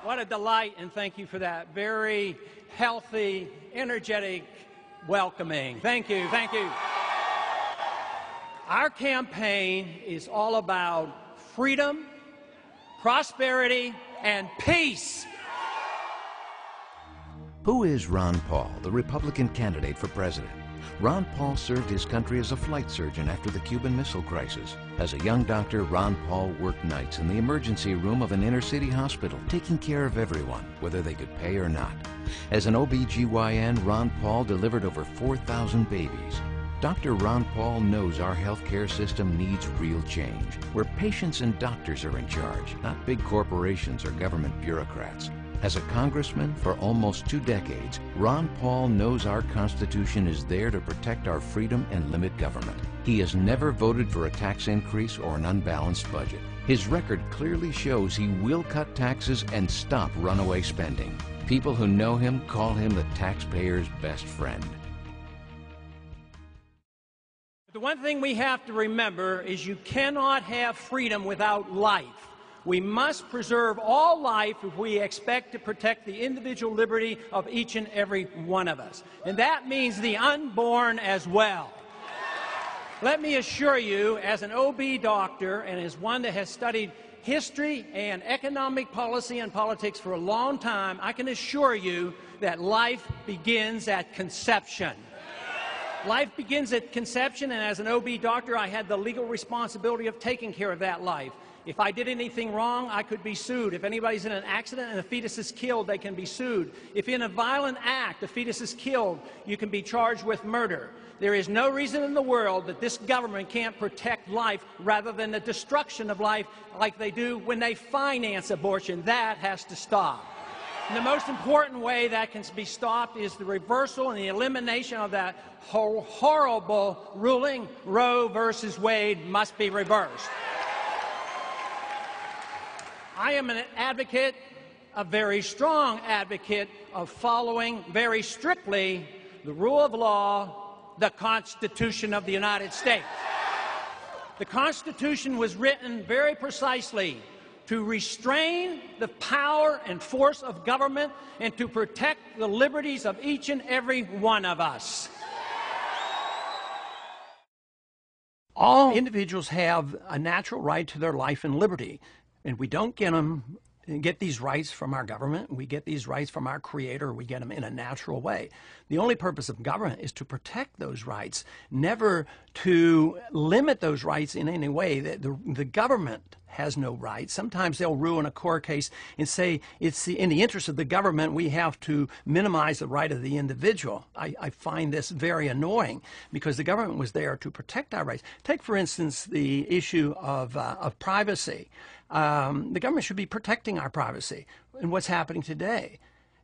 What a delight, and thank you for that very healthy, energetic welcoming. Thank you, thank you. Our campaign is all about freedom, prosperity, and peace. Who is Ron Paul, the Republican candidate for president? Ron Paul served his country as a flight surgeon after the Cuban Missile Crisis. As a young doctor, Ron Paul worked nights in the emergency room of an inner-city hospital, taking care of everyone, whether they could pay or not. As an OB/GYN, Ron Paul delivered over 4,000 babies. Dr. Ron Paul knows our healthcare system needs real change, where patients and doctors are in charge, not big corporations or government bureaucrats. As a congressman for almost 2 decades, Ron Paul knows our Constitution is there to protect our freedom and limit government. He has never voted for a tax increase or an unbalanced budget. His record clearly shows he will cut taxes and stop runaway spending. People who know him call him the taxpayer's best friend. The one thing we have to remember is you cannot have freedom without life. We must preserve all life if we expect to protect the individual liberty of each and every one of us. And that means the unborn as well. Let me assure you, as an OB doctor and as one that has studied history and economic policy and politics for a long time, I can assure you that life begins at conception. Life begins at conception, and as an OB doctor, I had the legal responsibility of taking care of that life. If I did anything wrong, I could be sued. If anybody's in an accident and a fetus is killed, they can be sued. If in a violent act a fetus is killed, you can be charged with murder. There is no reason in the world that this government can't protect life rather than the destruction of life like they do when they finance abortion. That has to stop. And the most important way that can be stopped is the reversal and the elimination of that horrible ruling. Roe versus Wade must be reversed. I am an advocate, a very strong advocate, of following very strictly the rule of law, the Constitution of the United States. The Constitution was written very precisely to restrain the power and force of government and to protect the liberties of each and every one of us. All individuals have a natural right to their life and liberty. And we don't get these rights from our government. We get these rights from our Creator. We get them in a natural way. The only purpose of government is to protect those rights, never to limit those rights in any way. The government has no rights. Sometimes they'll ruin a court case and say it's in the interest of the government we have to minimize the right of the individual. I find this very annoying because the government was there to protect our rights. Take, for instance, the issue of privacy. The government should be protecting our privacy. And what's happening today?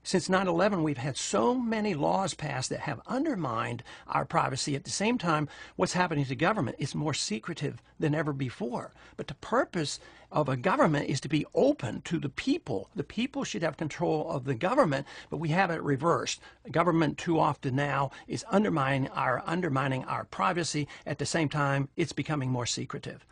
Since 9/11, we've had so many laws passed that have undermined our privacy. At the same time, what's happening to government is more secretive than ever before. But the purpose of a government is to be open to the people. The people should have control of the government, but we have it reversed. Government too often now is undermining our privacy. At the same time, it's becoming more secretive.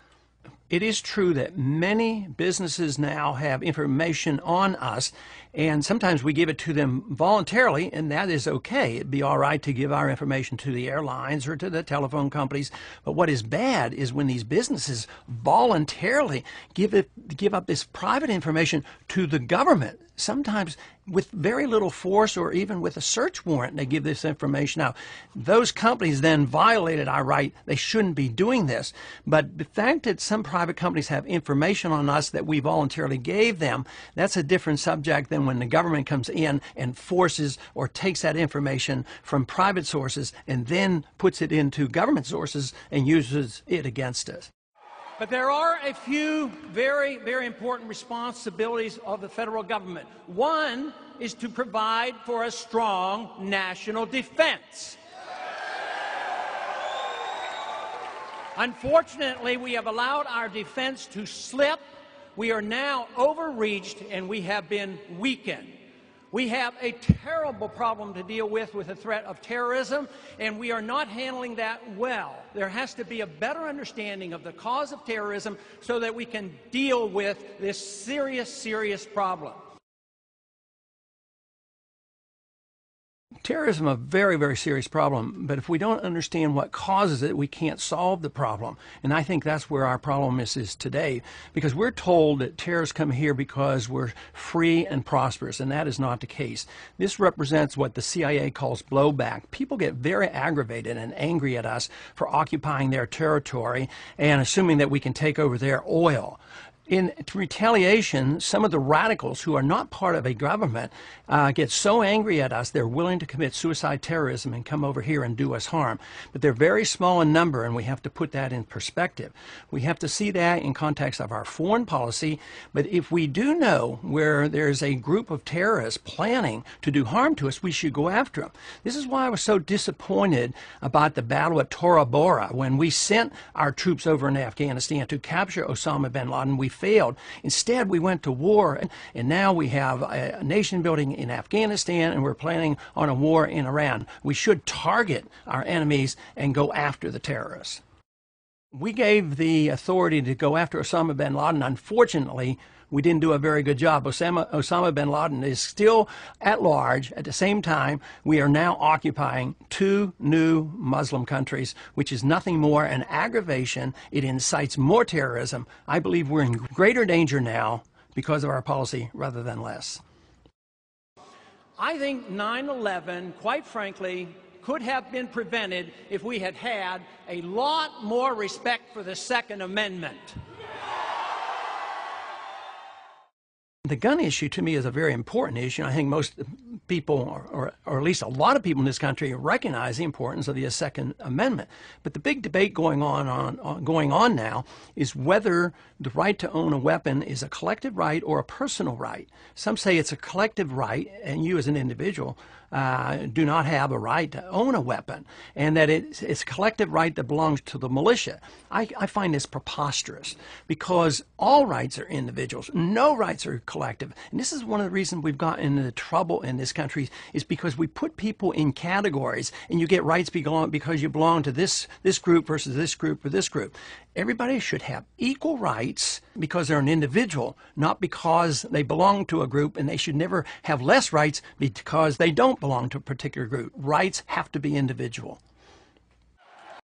It is true that many businesses now have information on us, and sometimes we give it to them voluntarily, and that is okay. It'd be all right to give our information to the airlines or to the telephone companies. But what is bad is when these businesses voluntarily give up this private information to the government, sometimes with very little force or even with a search warrant. They give this information out. Those companies then violated our right. They shouldn't be doing this. But the fact that some private companies have information on us that we voluntarily gave them, that's a different subject than when the government comes in and forces or takes that information from private sources and then puts it into government sources and uses it against us. But there are a few very, very important responsibilities of the federal government. One is to provide for a strong national defense. Unfortunately, we have allowed our defense to slip. We are now overreached and we have been weakened. We have a terrible problem to deal with the threat of terrorism, and we are not handling that well. There has to be a better understanding of the cause of terrorism so that we can deal with this serious, serious problem. Terrorism is a very, very serious problem, but if we don't understand what causes it, we can't solve the problem. And I think that's where our problem is today, because we're told that terrorists come here because we're free and prosperous, and that is not the case. This represents what the CIA calls blowback. People get very aggravated and angry at us for occupying their territory and assuming that we can take over their oil. In retaliation, some of the radicals who are not part of a government get so angry at us they're willing to commit suicide terrorism and come over here and do us harm. But they're very small in number, and we have to put that in perspective. We have to see that in context of our foreign policy. But if we do know where there's a group of terrorists planning to do harm to us, we should go after them. This is why I was so disappointed about the battle at Tora Bora. When we sent our troops over in Afghanistan to capture Osama bin Laden, we failed. Instead, we went to war, and now we have a nation building in Afghanistan, and we're planning on a war in Iran. We should target our enemies and go after the terrorists. We gave the authority to go after Osama bin Laden. Unfortunately, we didn't do a very good job. Osama bin Laden is still at large. At the same time, we are now occupying 2 new Muslim countries, which is nothing more an aggravation. It incites more terrorism. I believe we're in greater danger now because of our policy rather than less. I think 9/11, quite frankly, could have been prevented if we had had a lot more respect for the Second Amendment. The gun issue to me is a very important issue. I think most people, or at least a lot of people in this country, recognize the importance of the Second Amendment. But the big debate going on now is whether the right to own a weapon is a collective right or a personal right. Some say it's a collective right, and you as an individual do not have a right to own a weapon, and that it's a collective right that belongs to the militia. I find this preposterous, because all rights are individuals. No rights are collective. And this is one of the reasons we've gotten into trouble in this country, is because we put people in categories, and you get rights because you belong to this group versus this group or this group. Everybody should have equal rights because they're an individual, not because they belong to a group, and they should never have less rights because they don't belong to a particular group. Rights have to be individual.